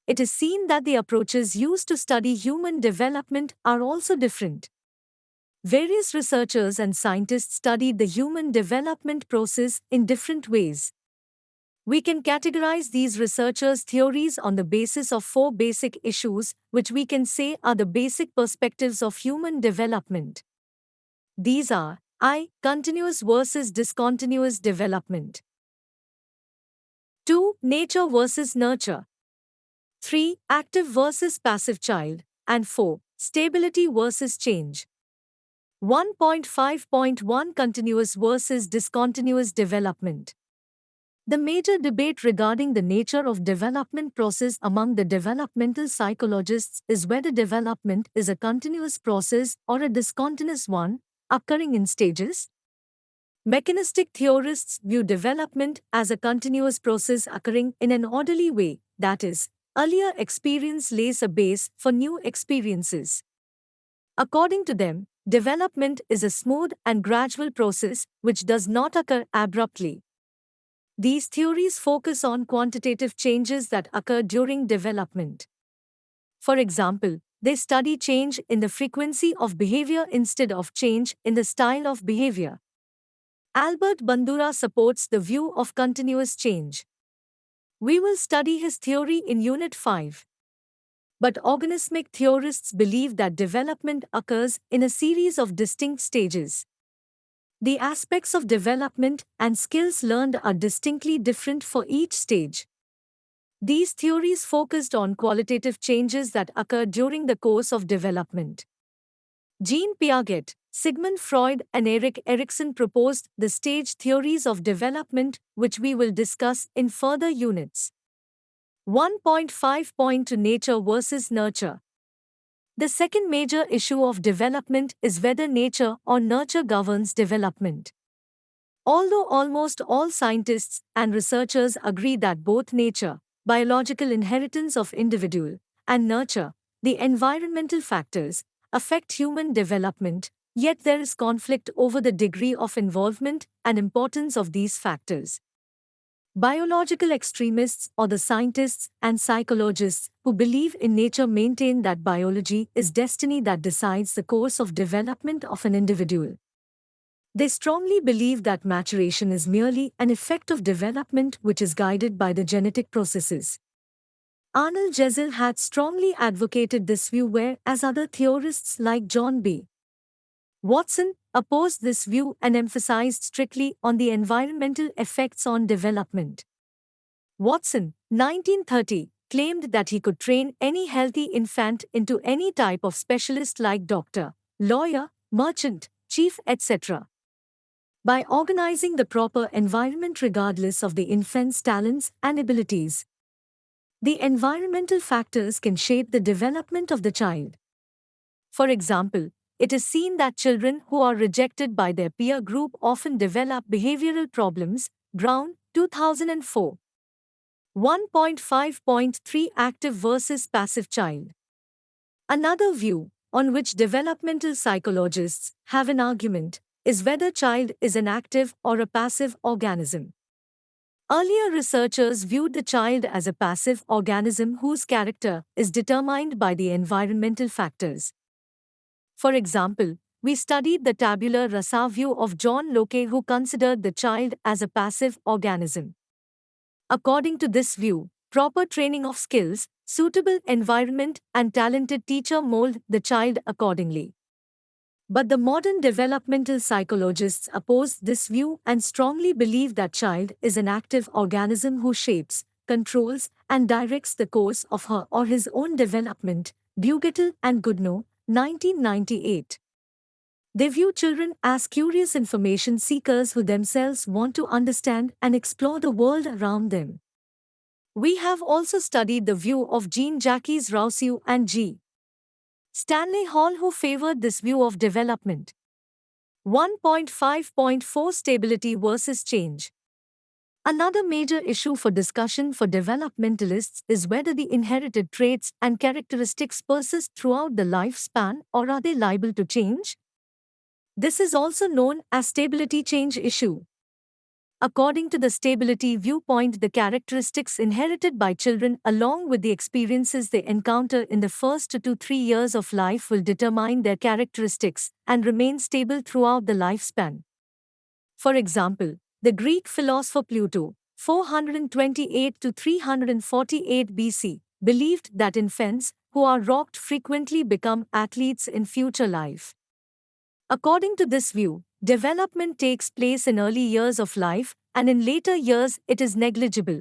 It is seen that the approaches used to study human development are also different. Various researchers and scientists studied the human development process in different ways. We can categorize these researchers' theories on the basis of 4 basic issues, which we can say are the basic perspectives of human development. These are I. Continuous versus discontinuous development. 2. Nature versus nurture. 3. Active versus passive child. And 4. Stability versus change. 1.5.1 Continuous versus discontinuous development. The major debate regarding the nature of development process among the developmental psychologists is whether development is a continuous process or a discontinuous one, occurring in stages. Mechanistic theorists view development as a continuous process occurring in an orderly way, that is, earlier experience lays a base for new experiences. According to them, development is a smooth and gradual process which does not occur abruptly. These theories focus on quantitative changes that occur during development. For example, they study change in the frequency of behavior instead of change in the style of behavior. Albert Bandura supports the view of continuous change. We will study his theory in Unit 5. But organismic theorists believe that development occurs in a series of distinct stages. The aspects of development and skills learned are distinctly different for each stage. These theories focused on qualitative changes that occur during the course of development. Jean Piaget, Sigmund Freud and Erik Erikson proposed the stage theories of development, which we will discuss in further units. 1.5 Nature versus nurture. The second major issue of development is whether nature or nurture governs development. Although almost all scientists and researchers agree that both nature, biological inheritance of individual, and nurture, the environmental factors, affect human development, yet there is conflict over the degree of involvement and importance of these factors. Biological extremists or the scientists and psychologists who believe in nature maintain that biology is destiny that decides the course of development of an individual. They strongly believe that maturation is merely an effect of development which is guided by the genetic processes. Arnold Jessel had strongly advocated this view, whereas other theorists like John B. Watson opposed this view and emphasized strictly on the environmental effects on development. Watson, 1930, claimed that he could train any healthy infant into any type of specialist like doctor, lawyer, merchant, chief, etc. by organizing the proper environment regardless of the infant's talents and abilities. The environmental factors can shape the development of the child. For example, it is seen that children who are rejected by their peer group often develop behavioral problems. Brown, 2004. 1.5.3 Active versus passive child. Another view, on which developmental psychologists have an argument, is whether child is an active or a passive organism. Earlier researchers viewed the child as a passive organism whose character is determined by the environmental factors. For example, we studied the tabula rasa view of John Locke, who considered the child as a passive organism. According to this view, proper training of skills, suitable environment, and talented teacher mold the child accordingly. But the modern developmental psychologists oppose this view and strongly believe that child is an active organism who shapes, controls, and directs the course of her or his own development. Bugetl and IGNOU, 1998. They view children as curious information seekers who themselves want to understand and explore the world around them. We have also studied the view of Jean-Jacques Rousseau and G. Stanley Hall, who favored this view of development. 1.5.4 Stability versus change. Another major issue for discussion for developmentalists is whether the inherited traits and characteristics persist throughout the lifespan or are they liable to change? This is also known as stability change issue. According to the stability viewpoint, the characteristics inherited by children along with the experiences they encounter in the first 2 to 3 years of life will determine their characteristics and remain stable throughout the lifespan. For example, the Greek philosopher Plato, 428 to 348 BC, believed that infants who are rocked frequently become athletes in future life. According to this view, development takes place in early years of life, and in later years it is negligible.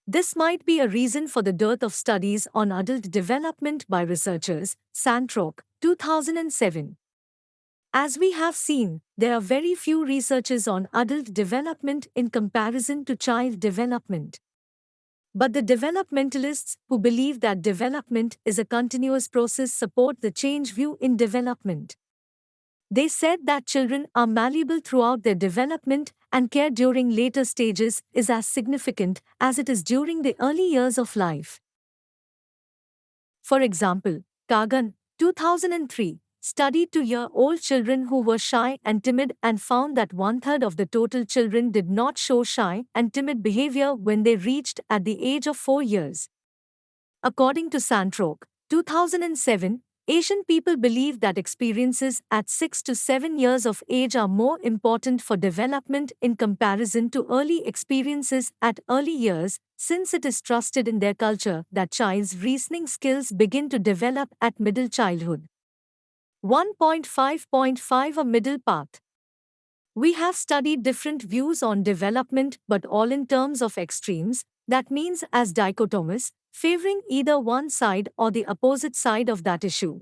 This might be a reason for the dearth of studies on adult development by researchers. Santrock, 2007. As we have seen, there are very few researches on adult development in comparison to child development. But the developmentalists who believe that development is a continuous process support the change view in development. They said that children are malleable throughout their development and care during later stages is as significant as it is during the early years of life. For example, Kagan, 2003, studied 2-year-old children who were shy and timid and found that 1/3 of the total children did not show shy and timid behavior when they reached at the age of 4 years. According to Santrock, 2007, Asian people believe that experiences at 6 to 7 years of age are more important for development in comparison to early experiences at early years, since it is trusted in their culture that child's reasoning skills begin to develop at middle childhood. 1.5.5 A middle path. We have studied different views on development, but all in terms of extremes, that means as dichotomous, favoring either one side or the opposite side of that issue.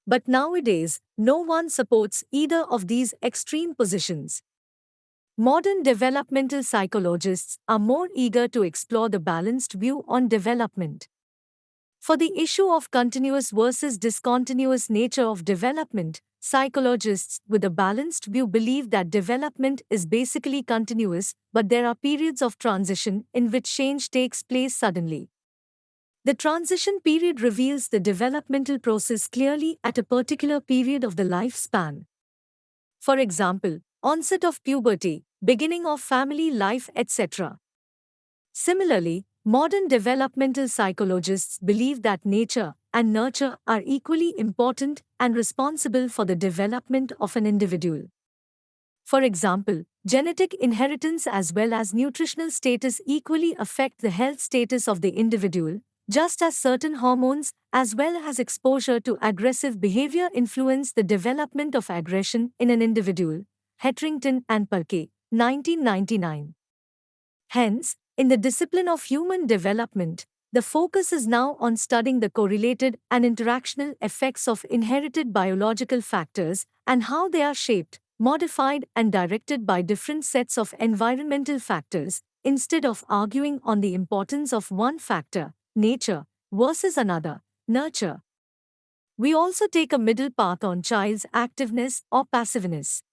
But nowadays, no one supports either of these extreme positions. Modern developmental psychologists are more eager to explore the balanced view on development. For the issue of continuous versus discontinuous nature of development, psychologists with a balanced view believe that development is basically continuous, but there are periods of transition in which change takes place suddenly. The transition period reveals the developmental process clearly at a particular period of the lifespan. For example, onset of puberty, beginning of family life, etc. Similarly, modern developmental psychologists believe that nature and nurture are equally important and responsible for the development of an individual. For example, genetic inheritance as well as nutritional status equally affect the health status of the individual, just as certain hormones as well as exposure to aggressive behavior influence the development of aggression in an individual. Hetherington and Parquet, 1999. Hence, in the discipline of human development, the focus is now on studying the correlated and interactional effects of inherited biological factors and how they are shaped, modified, and directed by different sets of environmental factors, instead of arguing on the importance of one factor, nature, versus another, nurture. We also take a middle path on child's activeness or passiveness.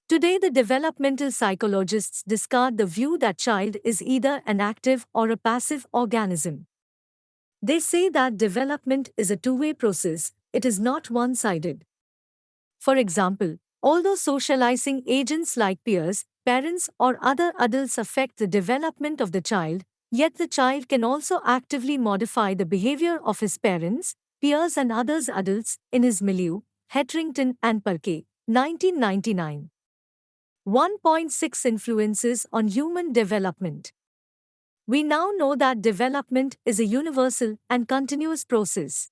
Today, the developmental psychologists discard the view that child is either an active or a passive organism. They say that development is a two-way process, it is not one-sided. For example, Although socializing agents like peers, parents, or other adults affect the development of the child, yet the child can also actively modify the behavior of his parents, peers, and others adults in his milieu. Hetherington and Parquet, 1999. 1.6 Influences on Human Development. We now know that development is a universal and continuous process.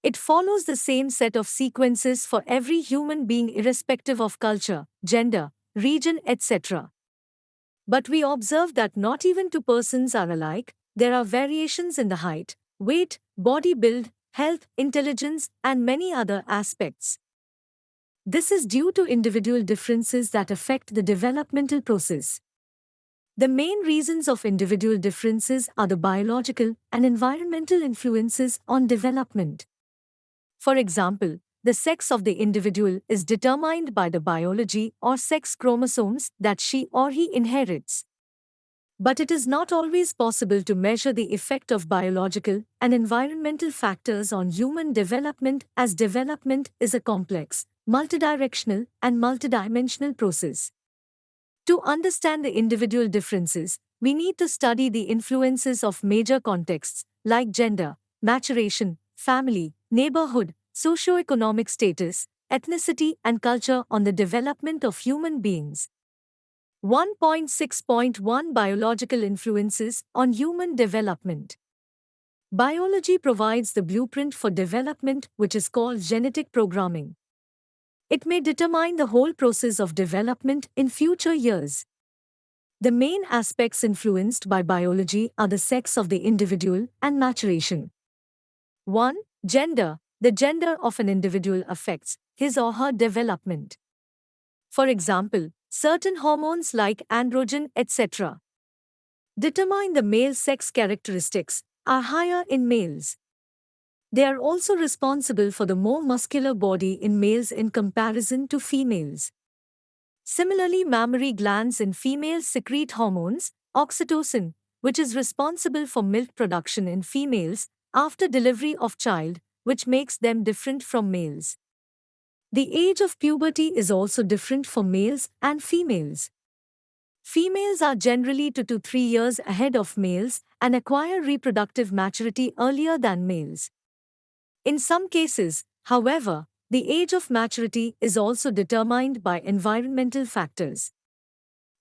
It follows the same set of sequences for every human being irrespective of culture, gender, region, etc. But we observe that not even two persons are alike, there are variations in the height, weight, body build, health, intelligence, and many other aspects. This is due to individual differences that affect the developmental process. The main reasons of individual differences are the biological and environmental influences on development. For example, the sex of the individual is determined by the biology or sex chromosomes that she or he inherits. But it is not always possible to measure the effect of biological and environmental factors on human development, as development is a complex, multidirectional, and multidimensional process. To understand the individual differences, we need to study the influences of major contexts like gender, maturation, family, neighborhood, socioeconomic status, ethnicity, and culture on the development of human beings. 1.6.1 Biological Influences on Human Development. Biology provides the blueprint for development, which is called genetic programming. It may determine the whole process of development in future years. The main aspects influenced by biology are the sex of the individual and maturation. 1. Gender. The gender of an individual affects his or her development. For example, certain hormones like androgen, etc., determine the male sex characteristics are higher in males. They are also responsible for the more muscular body in males in comparison to females. Similarly, mammary glands in females secrete hormones, oxytocin, which is responsible for milk production in females after delivery of child, which makes them different from males. The age of puberty is also different for males and females. Females are generally 2 to 3 years ahead of males and acquire reproductive maturity earlier than males. In some cases, however, the age of maturity is also determined by environmental factors.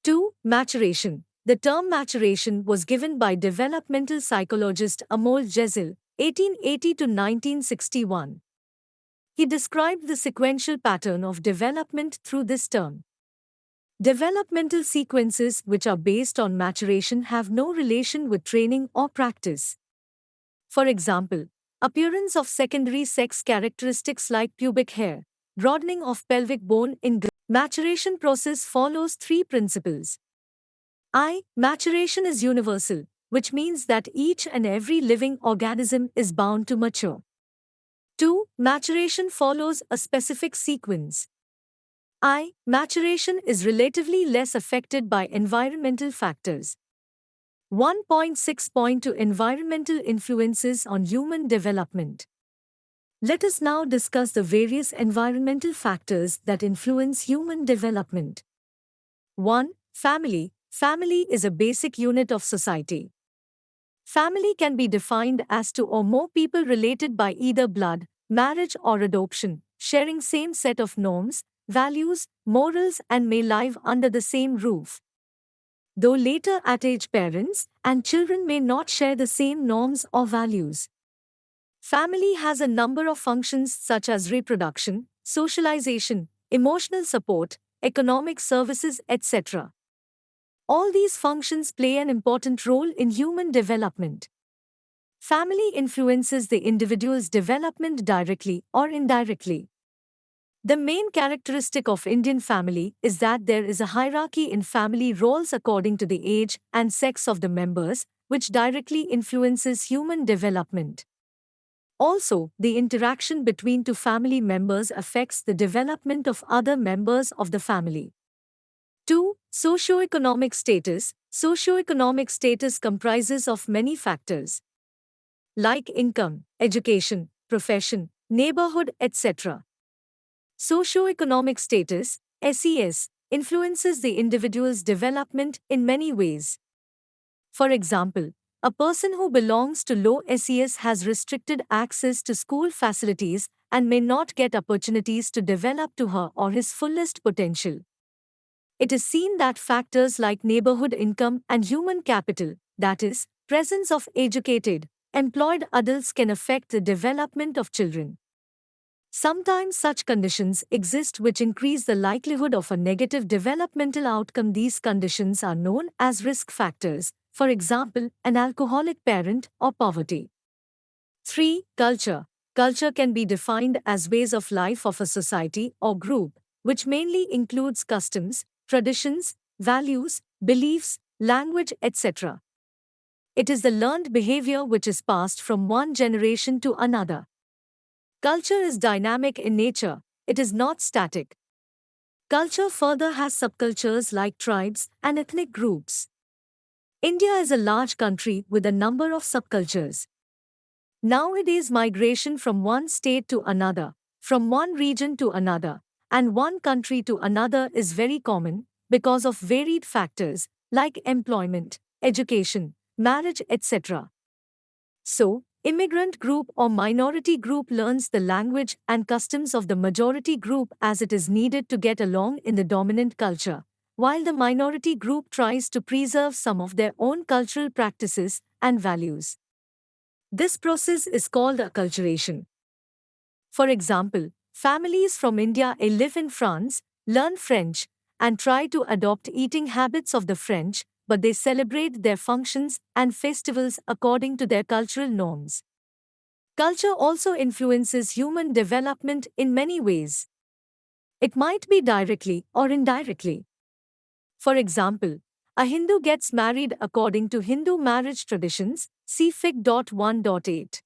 2. Maturation. The term maturation was given by developmental psychologist Amol Jezil, 1880 to 1961. He described the sequential pattern of development through this term. Developmental sequences which are based on maturation have no relation with training or practice. For example, appearance of secondary sex characteristics like pubic hair, broadening of pelvic bone in maturation process follows 3 principles. I. Maturation is universal, which means that each and every living organism is bound to mature. 2. Maturation follows a specific sequence. I. Maturation is relatively less affected by environmental factors. 1.6.2 Environmental Influences on Human Development. Let us now discuss the various environmental factors that influence human development. 1. Family. Family is a basic unit of society. Family can be defined as 2 or more people related by either blood, marriage, or adoption, sharing same set of norms, values, morals, and may live under the same roof. Though later at age parents and children may not share the same norms or values. Family has a number of functions such as reproduction, socialization, emotional support, economic services, etc. All these functions play an important role in human development. Family influences the individual's development directly or indirectly. The main characteristic of Indian family is that there is a hierarchy in family roles according to the age and sex of the members, which directly influences human development. Also, the interaction between 2 family members affects the development of other members of the family. 2. Socioeconomic status. Socioeconomic status comprises of many factors like income, education, profession, neighborhood, etc. Socioeconomic status, SES, influences the individual's development in many ways. For example, a person who belongs to low SES has restricted access to school facilities and may not get opportunities to develop to her or his fullest potential. It is seen that factors like neighborhood income and human capital, that is, presence of educated, employed adults, can affect the development of children. Sometimes such conditions exist which increase the likelihood of a negative developmental outcome. These conditions are known as risk factors, for example, an alcoholic parent or poverty. 3. Culture. Culture can be defined as ways of life of a society or group, which mainly includes customs, traditions, values, beliefs, language, etc. It is the learned behavior which is passed from one generation to another. Culture is dynamic in nature, it is not static. Culture further has subcultures like tribes and ethnic groups. India is a large country with a number of subcultures. Nowadays, migration from one state to another, from one region to another, and one country to another is very common because of varied factors like employment, education, marriage, etc. So, immigrant group or minority group learns the language and customs of the majority group as it is needed to get along in the dominant culture, while the minority group tries to preserve some of their own cultural practices and values. This process is called acculturation. For example, families from India live in France, learn French, and try to adopt eating habits of the French, but they celebrate their functions and festivals according to their cultural norms. Culture also influences human development in many ways. It might be directly or indirectly. For example, a Hindu gets married according to Hindu marriage traditions, see Fig.1.8.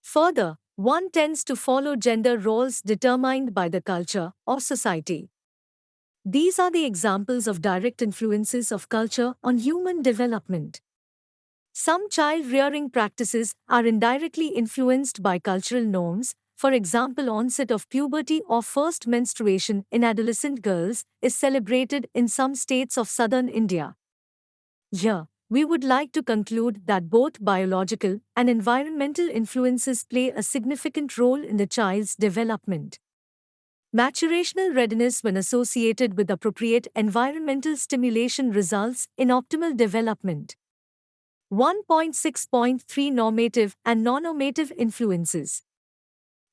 Further, one tends to follow gender roles determined by the culture or society. These are the examples of direct influences of culture on human development. Some child-rearing practices are indirectly influenced by cultural norms. For example, onset of puberty or first menstruation in adolescent girls is celebrated in some states of southern India. Here, we would like to conclude that both biological and environmental influences play a significant role in the child's development. Maturational readiness, when associated with appropriate environmental stimulation, results in optimal development. 1.6.3 Normative and non-normative influences.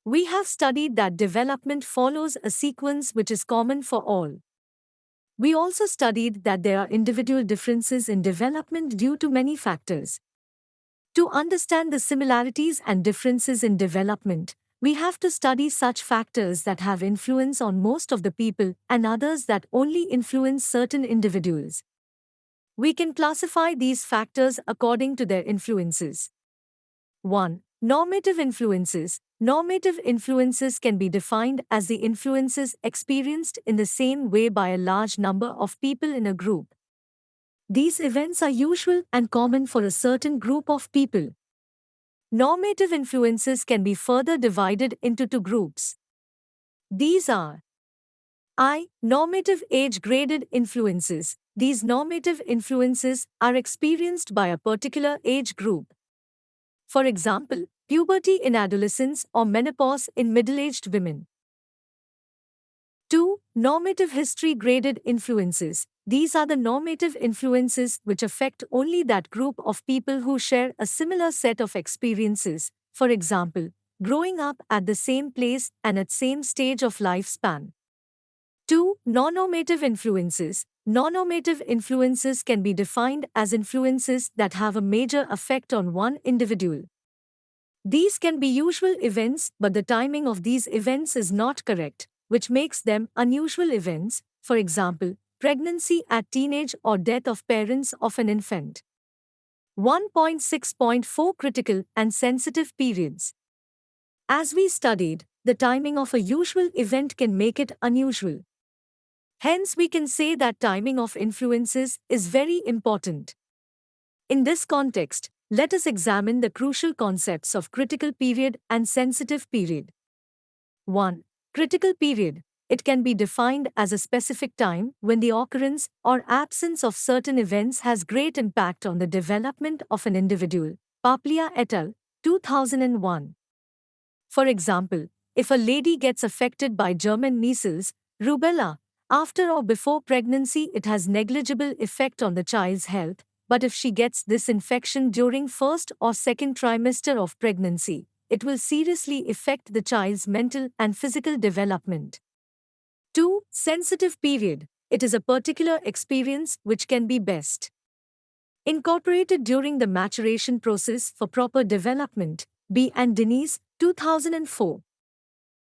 We have studied that development follows a sequence which is common for all. We also studied that there are individual differences in development due to many factors. To understand the similarities and differences in development, we have to study such factors that have influence on most of the people and others that only influence certain individuals. We can classify these factors according to their influences. 1. Normative influences. Normative influences can be defined as the influences experienced in the same way by a large number of people in a group. These events are usual and common for a certain group of people. Normative influences can be further divided into two groups. These are I. Normative age-graded influences. These normative influences are experienced by a particular age group. For example, puberty in adolescents or menopause in middle-aged women. 2. Normative history-graded influences. These are the normative influences which affect only that group of people who share a similar set of experiences, for example, growing up at the same place and at same stage of lifespan. 2. Non-normative influences. Non-normative influences can be defined as influences that have a major effect on one individual. These can be usual events, but the timing of these events is not correct, which makes them unusual events, for example, pregnancy at teenage or death of parents of an infant. 1.6.4 Critical and sensitive periods. As we studied, the timing of a usual event can make it unusual. Hence, we can say that timing of influences is very important. In this context, let us examine the crucial concepts of critical period and sensitive period. 1. Critical period. It can be defined as a specific time when the occurrence or absence of certain events has great impact on the development of an individual. Paplia et al., 2001. For example, if a lady gets affected by German measles, rubella, after or before pregnancy, it has negligible effect on the child's health, but if she gets this infection during first or second trimester of pregnancy, it will seriously affect the child's mental and physical development. 2. Sensitive period. It is a particular experience which can be best incorporated during the maturation process for proper development. B. and Denise, 2004.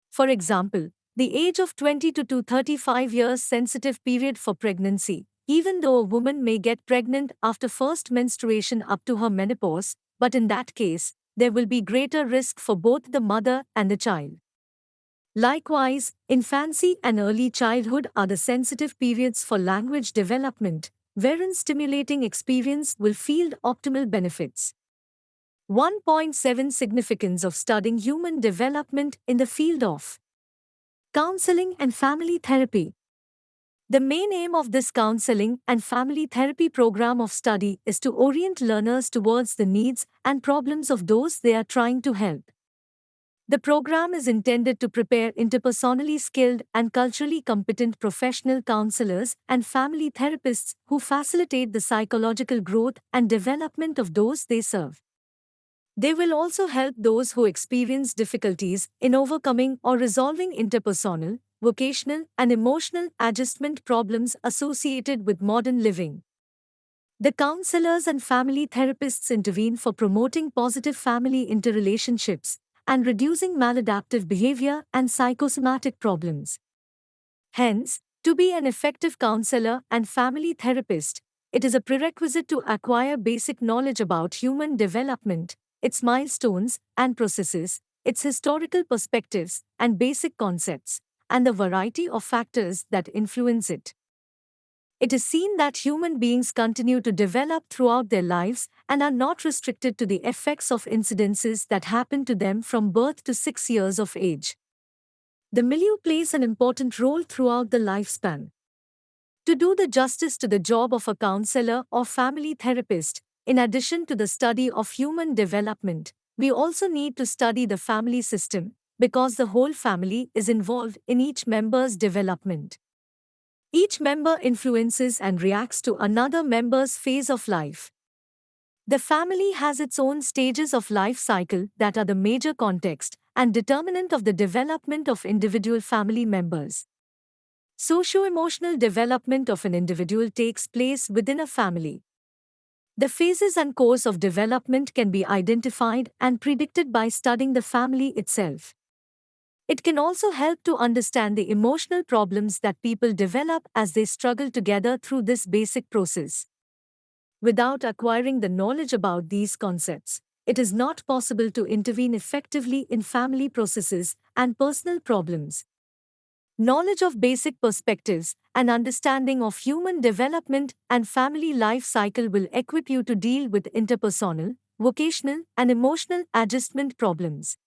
For example, the age of 22 to 35 years sensitive period for pregnancy, even though a woman may get pregnant after first menstruation up to her menopause, but in that case, there will be greater risk for both the mother and the child. Likewise, infancy and early childhood are the sensitive periods for language development, wherein stimulating experience will yield optimal benefits. 1.7 Significance of studying human development in the field of counseling and family therapy. The main aim of this counseling and family therapy program of study is to orient learners towards the needs and problems of those they are trying to help. The program is intended to prepare interpersonally skilled and culturally competent professional counselors and family therapists who facilitate the psychological growth and development of those they serve. They will also help those who experience difficulties in overcoming or resolving interpersonal, vocational, and emotional adjustment problems associated with modern living. The counselors and family therapists intervene for promoting positive family interrelationships and reducing maladaptive behavior and psychosomatic problems. Hence, to be an effective counselor and family therapist, it is a prerequisite to acquire basic knowledge about human development, its milestones and processes, its historical perspectives and basic concepts, and the variety of factors that influence it. It is seen that human beings continue to develop throughout their lives and are not restricted to the effects of incidences that happen to them from birth to 6 years of age. The milieu plays an important role throughout the lifespan. To do the justice to the job of a counselor or family therapist, in addition to the study of human development, we also need to study the family system, because the whole family is involved in each member's development. Each member influences and reacts to another member's phase of life. The family has its own stages of life cycle that are the major context and determinant of the development of individual family members. Socio-emotional development of an individual takes place within a family. The phases and course of development can be identified and predicted by studying the family itself. It can also help to understand the emotional problems that people develop as they struggle together through this basic process. Without acquiring the knowledge about these concepts, it is not possible to intervene effectively in family processes and personal problems. Knowledge of basic perspectives and understanding of human development and family life cycle will equip you to deal with interpersonal, vocational, and emotional adjustment problems.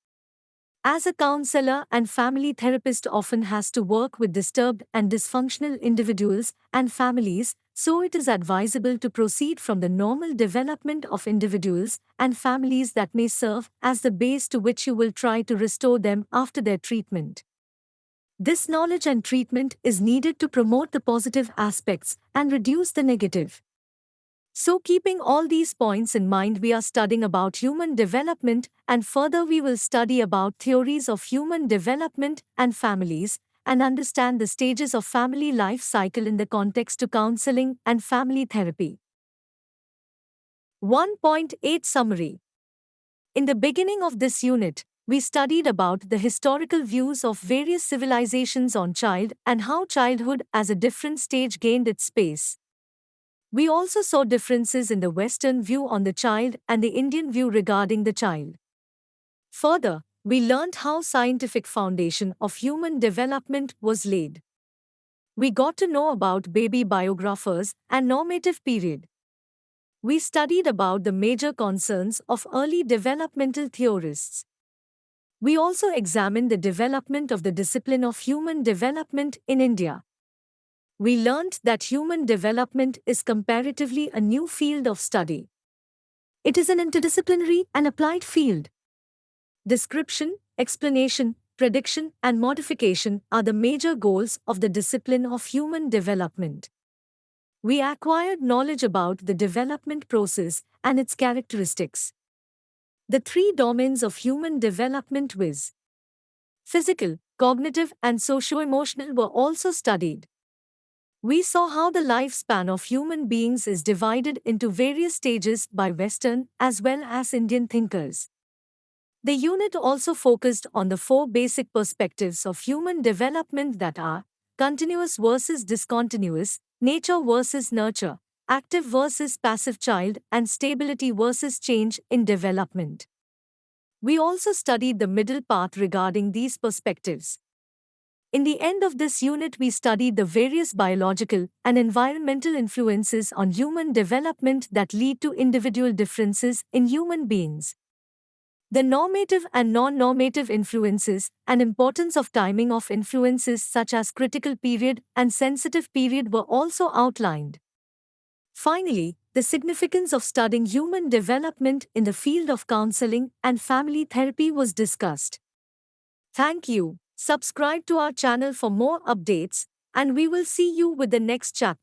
As a counselor and family therapist often has to work with disturbed and dysfunctional individuals and families, so it is advisable to proceed from the normal development of individuals and families that may serve as the base to which you will try to restore them after their treatment. This knowledge and treatment is needed to promote the positive aspects and reduce the negative. So keeping all these points in mind, we are studying about human development, and further we will study about theories of human development and families, and understand the stages of family life cycle in the context to counseling and family therapy. 1.8 Summary. In the beginning of this unit, we studied about the historical views of various civilizations on child and how childhood as a different stage gained its space. We also saw differences in the Western view on the child and the Indian view regarding the child. Further, we learned how scientific foundation of human development was laid. We got to know about baby biographers and normative period. We studied about the major concerns of early developmental theorists. We also examined the development of the discipline of human development in India. We learned that human development is comparatively a new field of study. It is an interdisciplinary and applied field. Description, explanation, prediction, and modification are the major goals of the discipline of human development. We acquired knowledge about the development process and its characteristics. The three domains of human development, viz. physical, cognitive, and socio-emotional, were also studied. We saw how the lifespan of human beings is divided into various stages by Western as well as Indian thinkers. The unit also focused on the four basic perspectives of human development, that are continuous versus discontinuous, nature versus nurture, active versus passive child, and stability versus change in development. We also studied the middle path regarding these perspectives. In the end of this unit, we studied the various biological and environmental influences on human development that lead to individual differences in human beings. The normative and non-normative influences and importance of timing of influences such as critical period and sensitive period were also outlined. Finally, the significance of studying human development in the field of counseling and family therapy was discussed. Thank you. Subscribe to our channel for more updates, and we will see you with the next chapter.